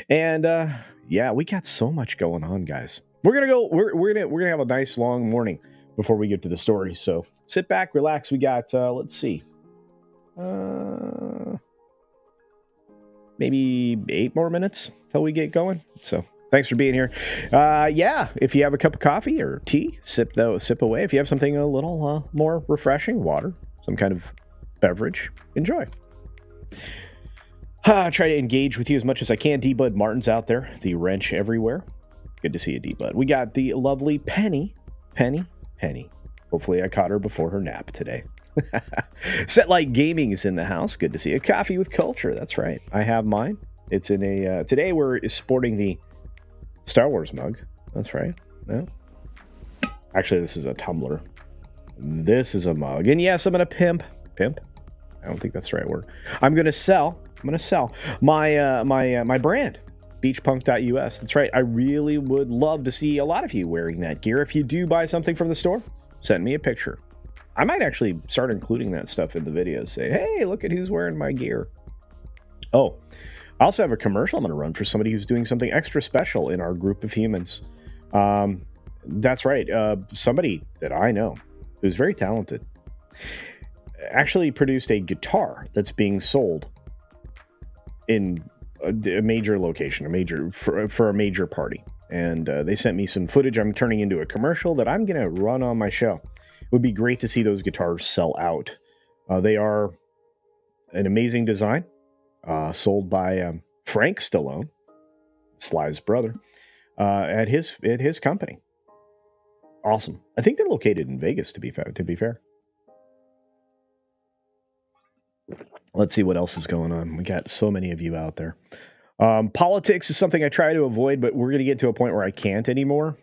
And yeah, we got so much going on, guys. We're gonna have a nice long morning before we get to the story. So sit back, relax. We got let's see, maybe 8 more minutes till we get going. So thanks for being here. Yeah, if you have a cup of coffee or tea, sip away. If you have something a little more refreshing, water, some kind of beverage, enjoy. Try to engage with you as much as I can. D-Bud Martin's out there. The wrench everywhere. Good to see you, D-Bud. We got the lovely Penny. Hopefully I caught her before her nap today. Set Light Gaming is in the house. Good to see you. Coffee with Culture. That's right. I have mine. It's in a... today we're sporting the Star Wars mug. That's right. Yeah. Actually, this is a tumbler. This is a mug. And yes, I'm going to pimp. I don't think that's the right word. I'm going to sell my brand, beachpunk.us. That's right. I really would love to see a lot of you wearing that gear. If you do buy something from the store, send me a picture. I might actually start including that stuff in the videos. Say, hey, look at who's wearing my gear. Oh, I also have a commercial I'm going to run for somebody who's doing something extra special in our group of humans. That's right. Somebody that I know who's very talented actually produced a guitar that's being sold in a major location, for a major party. And they sent me some footage I'm turning into a commercial that I'm going to run on my show. It would be great to see those guitars sell out. They are an amazing design, sold by Frank Stallone, Sly's brother, at his company. Awesome. I think they're located in Vegas, to be fair. Let's see what else is going on. We got so many of you out there. Politics is something I try to avoid, but we're going to get to a point where I can't anymore.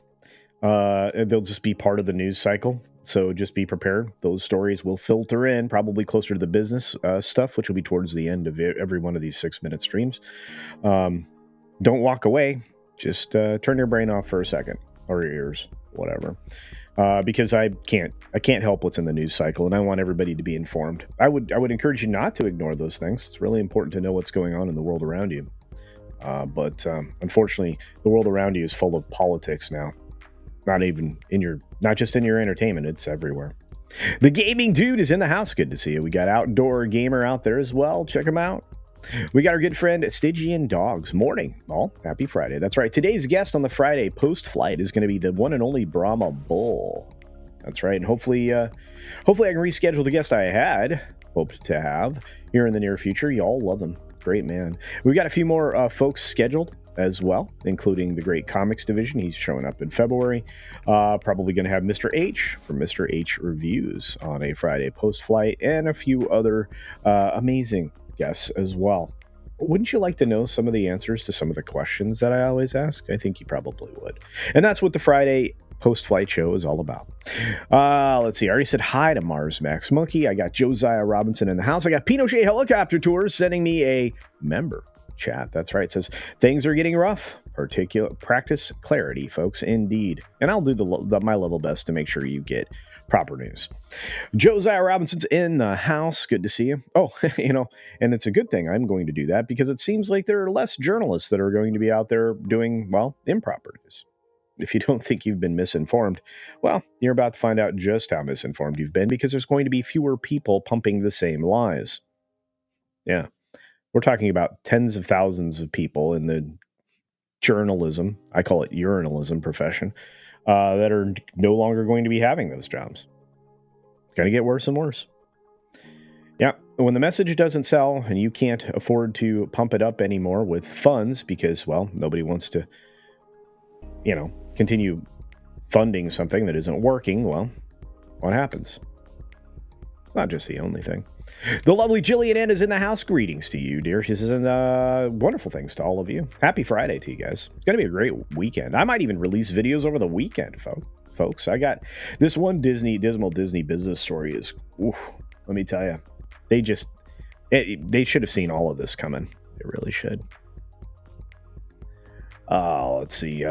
They'll just be part of the news cycle. So just be prepared. Those stories will filter in probably closer to the business stuff, which will be towards the end of every one of these 6-minute streams. Don't walk away. Just turn your brain off for a second, or your ears, whatever. Because I can't help what's in the news cycle, and I want everybody to be informed. I would encourage you not to ignore those things. It's really important to know what's going on in the world around you. But unfortunately, the world around you is full of politics now. Not just in your entertainment, it's everywhere. The Gaming Dude is in the house. Good to see you. We got Outdoor Gamer out there as well. Check him out. We got our good friend Stygian Dogs. Morning. All happy Friday. That's right. Today's guest on the Friday post-flight is going to be the one and only Brahma Bull. That's right. And hopefully I can reschedule the guest I had hoped to have here in the near future. You all love them. Great man. We've got a few more folks scheduled as well, including the great comics division. He's showing up in February. Probably going to have Mr. H from Mr. H Reviews on a Friday post-flight, and a few other amazing guests as well. Wouldn't you like to know some of the answers to some of the questions that I always ask? I think you probably would. And that's what the Friday post-flight show is all about. Let's see. I already said hi to Mars Max Monkey. I got Josiah Robinson in the house. I got Pinochet Helicopter Tours sending me a member chat. That's right. It says things are getting rough. Practice clarity, folks. Indeed. And I'll do my level best to make sure you get proper news. Josiah Robinson's in the house. Good to see you. Oh, and it's a good thing I'm going to do that, because it seems like there are less journalists that are going to be out there doing, well, improper news. If you don't think you've been misinformed, well, you're about to find out just how misinformed you've been, because there's going to be fewer people pumping the same lies. Yeah. We're talking about tens of thousands of people in the journalism, I call it urinalism profession, that are no longer going to be having those jobs. It's going to get worse and worse. Yeah, when the message doesn't sell and you can't afford to pump it up anymore with funds because, well, nobody wants to, continue funding something that isn't working, well, what happens? It's not just the only thing. The lovely Jillian Ann is in the house. Greetings to you, dear. She says, wonderful things to all of you. Happy Friday to you guys. It's going to be a great weekend. I might even release videos over the weekend, folks. I got this one dismal Disney business story is, let me tell you, they should have seen all of this coming. They really should. Let's see.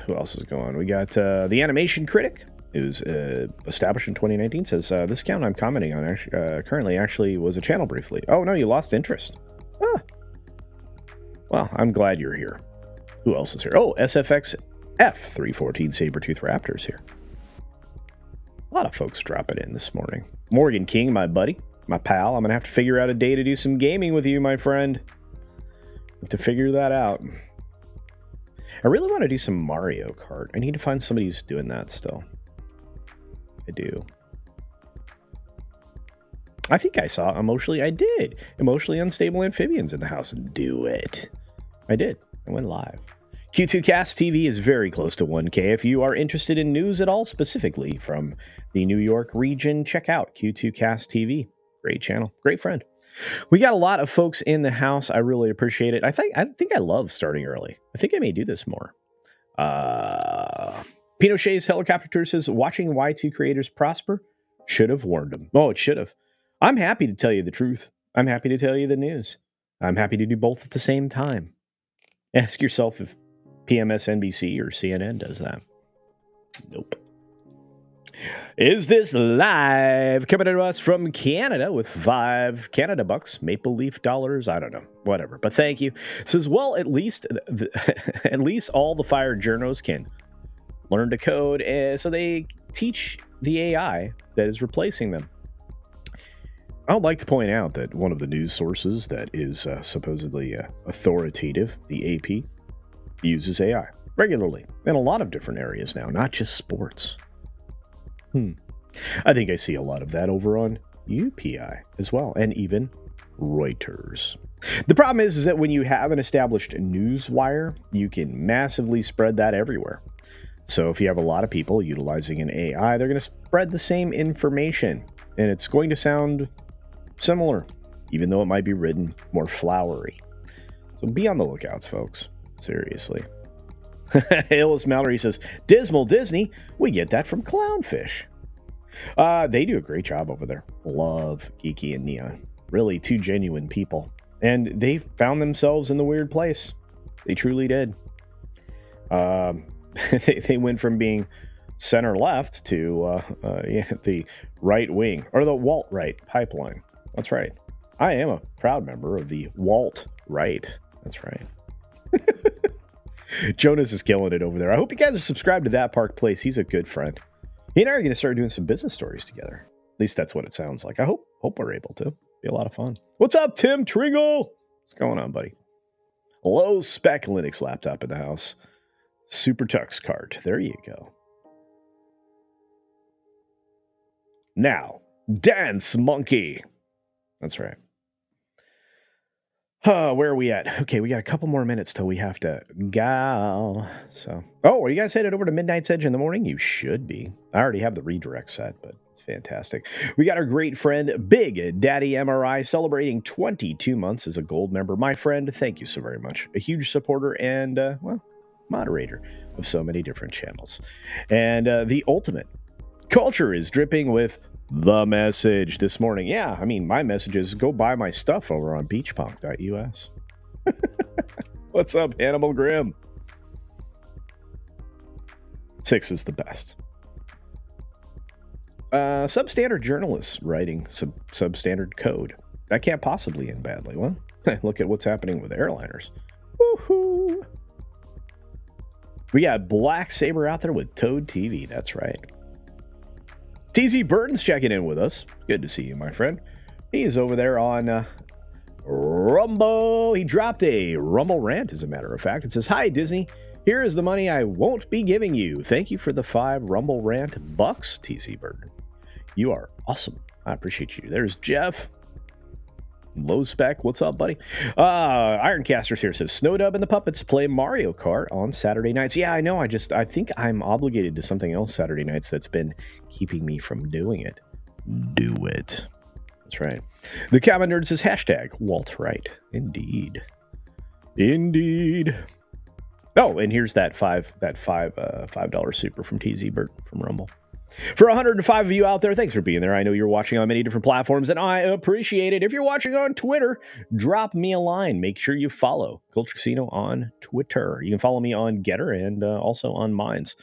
Who else is going on? We got the Animation Critic, who's established in 2019, says, this account I'm commenting on currently actually was a channel briefly. Oh, no, you lost interest. Well, I'm glad you're here. Who else is here? Oh, SFX F314 Sabertooth Raptors here. A lot of folks dropping in this morning. Morgan King, my buddy, my pal. I'm going to have to figure out a day to do some gaming with you, my friend. Have to figure that out. I really want to do some Mario Kart. I need to find somebody who's doing that still. I do. I think I saw Emotionally Unstable Amphibians in the house. Do it. I did. I went live. Q2Cast TV is very close to 1K. If you are interested in news at all, specifically from the New York region, check out Q2Cast TV. Great channel. Great friend. We got a lot of folks in the house. I really appreciate it. I think I love starting early. I think I may do this more. Pinochet's Helicopter Tour says, watching Y2 creators prosper should have warned them. Oh, it should have. I'm happy to tell you the truth. I'm happy to tell you the news. I'm happy to do both at the same time. Ask yourself if PMSNBC or CNN does that. Nope. Is this live? Coming to us from Canada with 5 Canada bucks, Maple Leaf dollars, I don't know, whatever. But thank you. It says, well, at least all the fired journos can learn to code, so they teach the AI that is replacing them. I would like to point out that one of the news sources that is supposedly authoritative, the AP, uses AI regularly in a lot of different areas now, not just sports. I think I see a lot of that over on UPI as well, and even Reuters. The problem is that when you have an established news wire, you can massively spread that everywhere. So if you have a lot of people utilizing an AI, they're going to spread the same information, and it's going to sound similar, even though it might be written more flowery. So be on the lookouts, folks. Seriously. Hillis Mallory says, Dismal Disney, we get that from Clownfish. They do a great job over there. Love Geeky and Neon. Really, 2 genuine people. And they found themselves in the weird place. They truly did. They went from being center left to the right wing, or the Walt Right pipeline. That's right. I am a proud member of the Walt Right. That's right. Jonas is killing it over there. I hope you guys are subscribed to That Park Place. He's a good friend. He and I are going to start doing some business stories together. At least that's what it sounds like. I hope we're able to. Be a lot of fun. What's up, Tim Tringle? What's going on, buddy? Low spec Linux laptop in the house. Super Tux cart. There you go. Now, dance monkey. That's right. Where are we at? Okay, we got a couple more minutes till we have to go. So, are you guys headed over to Midnight's Edge in the morning? You should be. I already have the redirect set, but it's fantastic. We got our great friend, Big Daddy MRI, celebrating 22 months as a gold member. My friend, thank you so very much. A huge supporter and, moderator of so many different channels. And the ultimate culture is dripping with the message this morning. Yeah, I mean, my message is go buy my stuff over on beachpunk.us. What's up, Hannibal Grimm? 6 is the best. Substandard journalists writing substandard code. That can't possibly end badly. Well, look at what's happening with airliners. Woohoo! We got Black Saber out there with Toad TV. That's right. TZ Burton's checking in with us. Good to see you, my friend. He's over there on Rumble. He dropped a Rumble rant, as a matter of fact. It says, "Hi, Disney. Here is the money I won't be giving you. Thank you for the 5 Rumble rant bucks, TZ Burton. You are awesome. I appreciate you." There's Jeff. Low spec. What's up, buddy? Ironcaster's here. Says, Snowdub and the Puppets play Mario Kart on Saturday nights. Yeah, I know. I think I'm obligated to something else Saturday nights that's been keeping me from doing it. Do it. That's right. The Common Nerd says, hashtag Walt Wright. Indeed. Oh, and here's that $5 super from TZ Burt from Rumble. For 105 of you out there, thanks for being there. I know you're watching on many different platforms, and I appreciate it. If you're watching on Twitter, drop me a line. Make sure you follow Culture Casino on Twitter. You can follow me on Getter and also on Minds.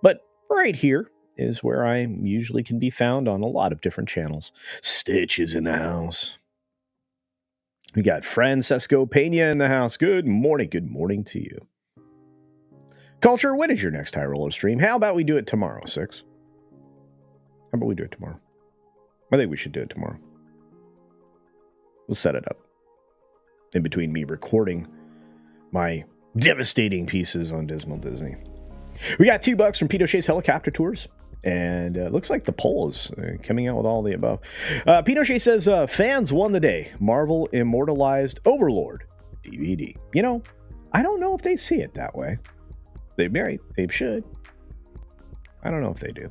But right here is where I usually can be found on a lot of different channels. Stitch is in the house. We got Francesco Pena in the house. Good morning. Good morning to you. Culture, when is your next High Roller stream? How about we do it tomorrow, 6? How about we do it tomorrow? I think we should do it tomorrow. We'll set it up. In between me recording my devastating pieces on Dismal Disney. We got $2 from Pinochet's Helicopter Tours. And it looks like the poll is coming out with all the above. Pinochet says, fans won the day. Marvel immortalized Overlord DVD. You know, I don't know if they see it that way. They should. I don't know if they do.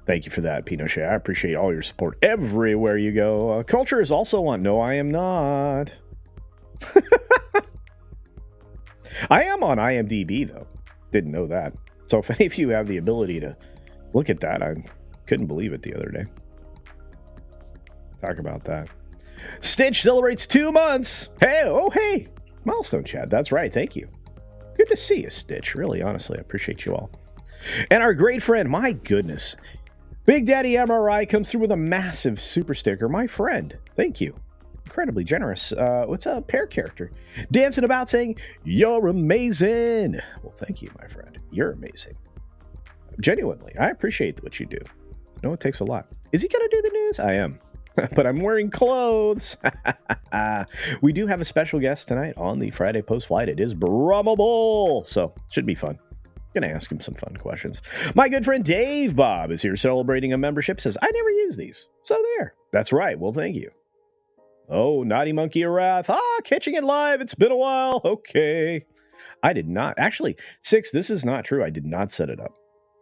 Thank you for that, Pinochet. I appreciate all your support everywhere you go. Culture is also on. No, I am not. I am on IMDb, though. Didn't know that. So if any of you have the ability to look at that, I couldn't believe it the other day. Talk about that. Stitch celebrates 2 months. Hey. Milestone chat. That's right. Thank you. Good to see you, Stitch. Really, honestly, I appreciate you all. And our great friend, my goodness, Big Daddy MRI comes through with a massive super sticker. My friend, thank you. Incredibly generous. What's a pair character? Dancing about saying, you're amazing. Well, thank you, my friend. You're amazing. Genuinely, I appreciate what you do. No, it takes a lot. Is he going to do the news? I am. But I'm wearing clothes. We do have a special guest tonight on the Friday Post Flight. It is Brummable. So, should be fun. Gonna ask him some fun questions. My good friend Dave Bob is here celebrating a membership. Says, I never use these. So there. That's right. Well, thank you. Oh, Naughty Monkey of Wrath. Catching it live. It's been a while. Okay. I did not. Actually, 6, this is not true. I did not set it up.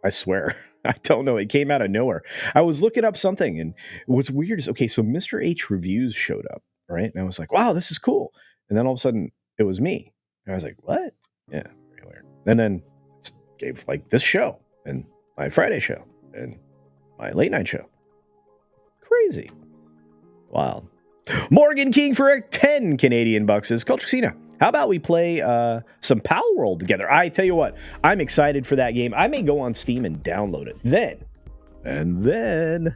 I swear. I don't know. It came out of nowhere. I was looking up something, and what's weird is, okay, so Mr. H Reviews showed up, right? And I was like, wow, this is cool. And then all of a sudden, it was me. And I was like, what? Yeah, very weird. And then it gave, like, this show, and my Friday show, and my late night show. Crazy. Wild. Morgan King for 10 Canadian bucks says, Culture Casino, how about we play some Pal World together? I tell you what, I'm excited for that game. I may go on Steam and download it. Then,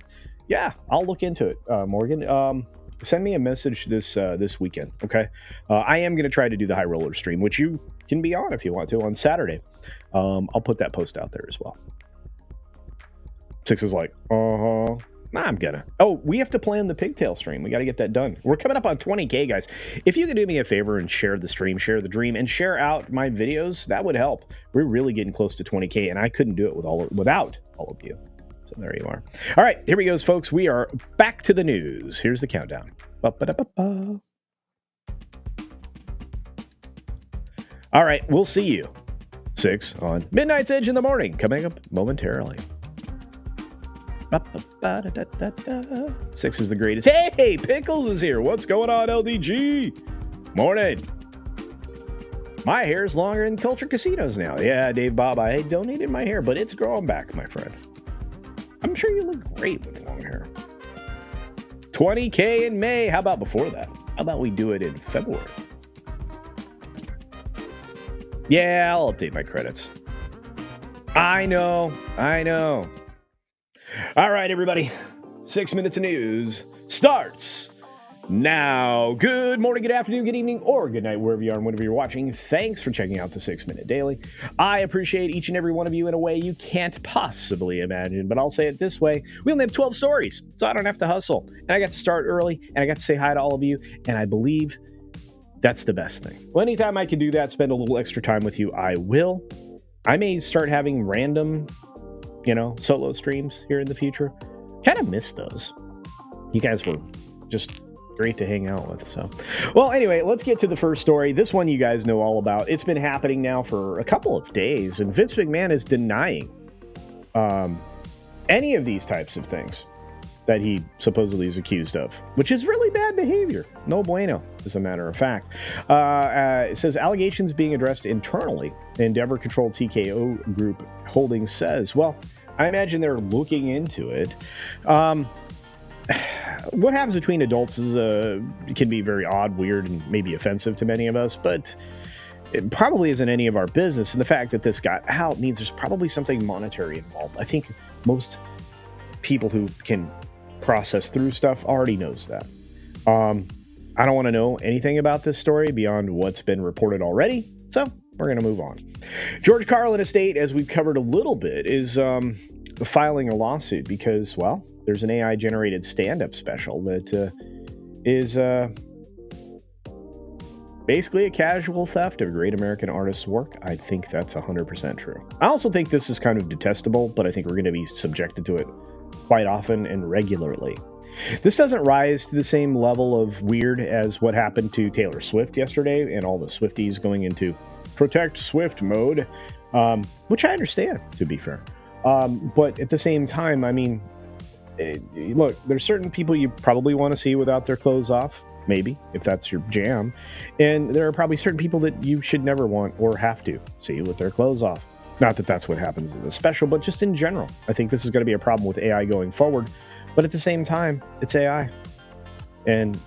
yeah, I'll look into it, Morgan. Send me a message this weekend, okay? I am going to try to do the High Roller stream, which you can be on if you want to on Saturday. I'll put that post out there as well. 6 is like, I'm gonna. Oh, we have to plan the pigtail stream. We got to get that done. We're coming up on 20K, guys. If you could do me a favor and share the stream, share the dream, and share out my videos, that would help. We're really getting close to 20K, and I couldn't do it without all of you. So there you are. All right, here we go, folks. We are back to the news. Here's the countdown. Ba-ba-da-ba-ba. All right, we'll see you 6 on Midnight's Edge in the morning, coming up momentarily. 6 is the greatest. Hey, Pickles is here. What's going on, LDG? Morning. My hair's longer than Culture Casinos now. Yeah, Dave Bob, I donated my hair, but it's growing back, my friend. I'm sure you look great with long hair. 20K in May. How about before that? How about we do it in February? Yeah, I'll update my credits. I know. All right, everybody. 6 minutes of news starts now. Good morning, good afternoon, good evening, or good night, wherever you are and whenever you're watching. Thanks for checking out the 6 Minute Daily. I appreciate each and every one of you in a way you can't possibly imagine, but I'll say it this way. We only have 12 stories, so I don't have to hustle. And I got to start early, and I got to say hi to all of you, and I believe that's the best thing. Well, anytime I can do that, spend a little extra time with you, I will. I may start having random, solo streams here in the future. Kind of miss those. You guys were just great to hang out with. So, well, anyway, let's get to the first story. This one you guys know all about. It's been happening now for a couple of days, and Vince McMahon is denying any of these types of things that he supposedly is accused of, which is really bad behavior. No bueno, as a matter of fact. It says allegations being addressed internally. Endeavor-controlled TKO Group Holdings says, well, I imagine they're looking into it. What happens between adults can be very odd, weird, and maybe offensive to many of us, but it probably isn't any of our business. And the fact that this got out means there's probably something monetary involved. I think most people who can process through stuff already knows that. I don't want to know anything about this story beyond what's been reported already, so we're going to move on. George Carlin Estate, as we've covered a little bit, is filing a lawsuit because, well, there's an AI-generated stand-up special that is basically a casual theft of a great American artist's work. I think that's 100% true. I also think this is kind of detestable, but I think we're going to be subjected to it quite often and regularly. This doesn't rise to the same level of weird as what happened to Taylor Swift yesterday and all the Swifties going into protect Swift mode, which I understand, to be fair. But at the same time, I mean, look, there's certain people you probably want to see without their clothes off, maybe, if that's your jam. And there are probably certain people that you should never want or have to see with their clothes off. Not that that's what happens in the special, but just in general. I think this is going to be a problem with AI going forward. But at the same time, it's AI. And,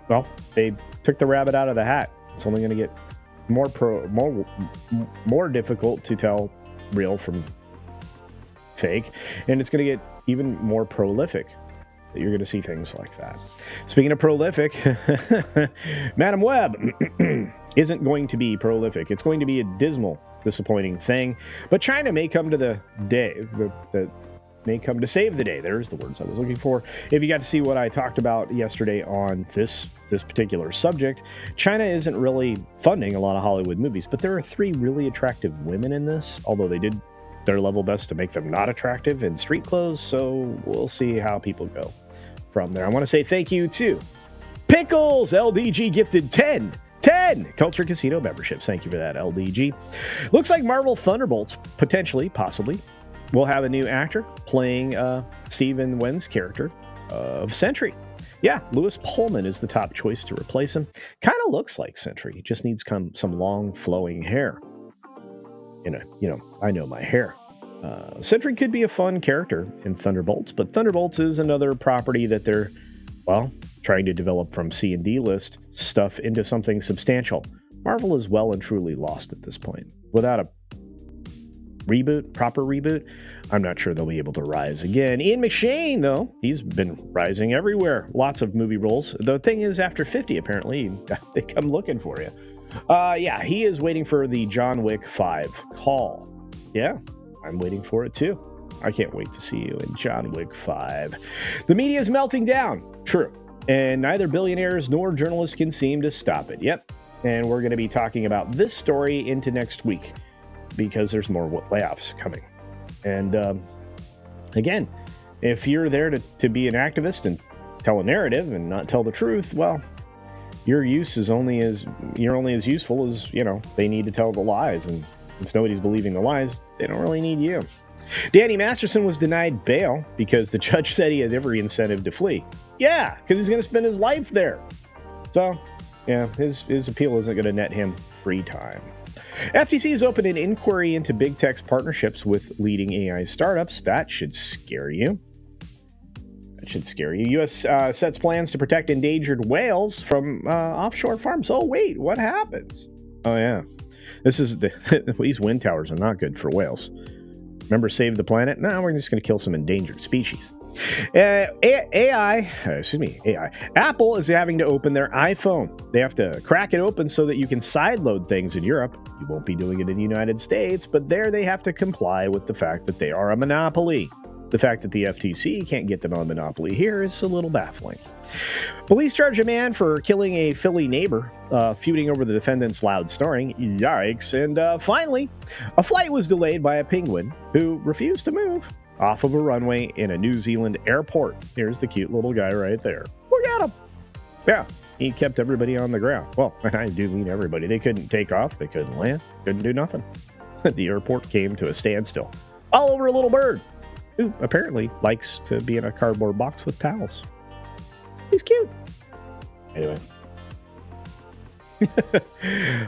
well, they took the rabbit out of the hat. It's only going to get more difficult to tell real from fake. And it's going to get even more prolific that you're going to see things like that. Speaking of prolific, Madam Web isn't going to be prolific. It's going to be a dismal, disappointing thing. But China may come to the day, may come to save the day. There's the words I was looking for. If you got to see what I talked about yesterday on this particular subject, China isn't really funding a lot of Hollywood movies, but there are 3 really attractive women in this, although they did their level best to make them not attractive in street clothes, so we'll see how people go from there. I want to say thank you to Pickles. LDG gifted 10 Culture Casino memberships. Thank you for that, LDG. Looks like Marvel Thunderbolts, potentially, possibly, will have a new actor playing Stephen Wen's character of Sentry. Yeah, Louis Pullman is the top choice to replace him. Kind of looks like Sentry. He just needs some long, flowing hair. I know my hair. Sentry could be a fun character in Thunderbolts, but Thunderbolts is another property that they're, well, trying to develop from C&D list stuff into something substantial. Marvel is well and truly lost at this point. Without a proper reboot, I'm not sure they'll be able to rise again. Ian McShane, though, he's been rising everywhere. Lots of movie roles. The thing is, after 50, apparently, they come looking for you. Yeah, he is waiting for the John Wick 5 call. Yeah, I'm waiting for it too. I can't wait to see you in John Wick 5. The media is melting down. True. And neither billionaires nor journalists can seem to stop it. Yep. And we're going to be talking about this story into next week because there's more layoffs coming. And again, if you're there to be an activist and tell a narrative and not tell the truth, well, you're only as useful as, they need to tell the lies. And if nobody's believing the lies, they don't really need you. Danny Masterson was denied bail because the judge said he had every incentive to flee. Yeah, because he's going to spend his life there. So, yeah, his appeal isn't going to net him free time. FTC has opened an inquiry into big tech's partnerships with leading AI startups. That should scare you. U.S. sets plans to protect endangered whales from offshore farms. Oh, wait, what happens? Oh, yeah. These wind towers are not good for whales. Remember, save the planet? No, we're just going to kill some endangered species. AI. Apple is having to open their iPhone. They have to crack it open so that you can sideload things in Europe. You won't be doing it in the United States, but there they have to comply with the fact that they are a monopoly. The fact that the FTC can't get them on monopoly here is a little baffling. Police charge a man for killing a Philly neighbor, feuding over the defendant's loud snoring. Yikes. And finally, a flight was delayed by a penguin who refused to move off of a runway in a New Zealand airport. Here's the cute little guy right there. Look at him. Yeah, he kept everybody on the ground. Well, and I do mean everybody. They couldn't take off. They couldn't land. Couldn't do nothing. The airport came to a standstill. All over a little bird who apparently likes to be in a cardboard box with towels. He's cute. Anyway.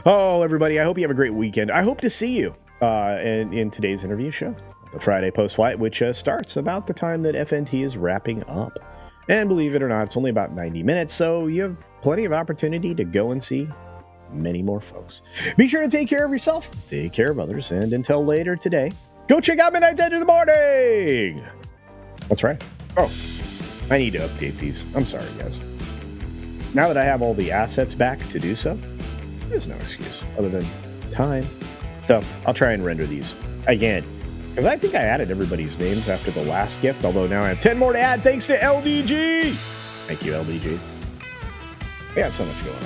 Oh, everybody, I hope you have a great weekend. I hope to see you in today's interview show, the Friday post-flight, which starts about the time that FNT is wrapping up. And believe it or not, it's only about 90 minutes, so you have plenty of opportunity to go and see many more folks. Be sure to take care of yourself, take care of others, and until later today, go check out Midnight 10 in the morning! That's right. Oh, I need to update these. I'm sorry, guys. Now that I have all the assets back to do so, there's no excuse other than time. So I'll try and render these again, because I think I added everybody's names after the last gift, although now I have 10 more to add thanks to LDG. Thank you, LDG. We got so much going on.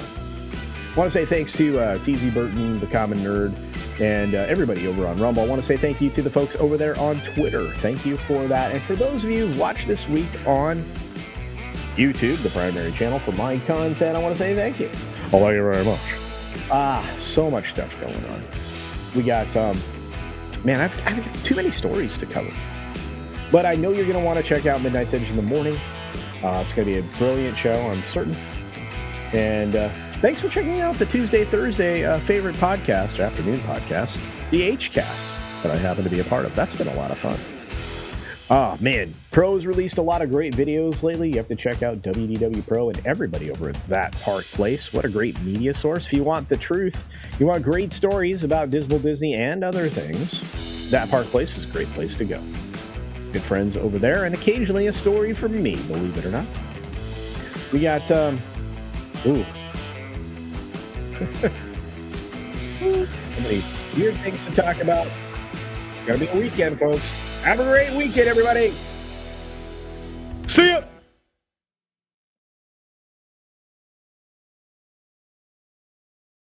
I want to say thanks to TZ Burton, the Common Nerd, and everybody over on Rumble. I want to say thank you to the folks over there on Twitter. Thank you for that. And for those of you who watch this week on YouTube, the primary channel for my content, I want to say thank you. Oh, thank you very much. So much stuff going on. We got, man, I've too many stories to cover. But I know you're going to want to check out Midnight Edge in the morning. It's going to be a brilliant show, I'm certain. And thanks for checking out the Tuesday, Thursday favorite podcast, or afternoon podcast, the H-Cast, that I happen to be a part of. That's been a lot of fun. Oh, man. Pro's released a lot of great videos lately. You have to check out WDW Pro and everybody over at That Park Place. What a great media source. If you want the truth, you want great stories about Dismal Disney and other things, That Park Place is a great place to go. Good friends over there, and occasionally a story from me, believe it or not. We got, so many weird things to talk about. It's gonna be a weekend, folks. Have a great weekend, everybody. See ya.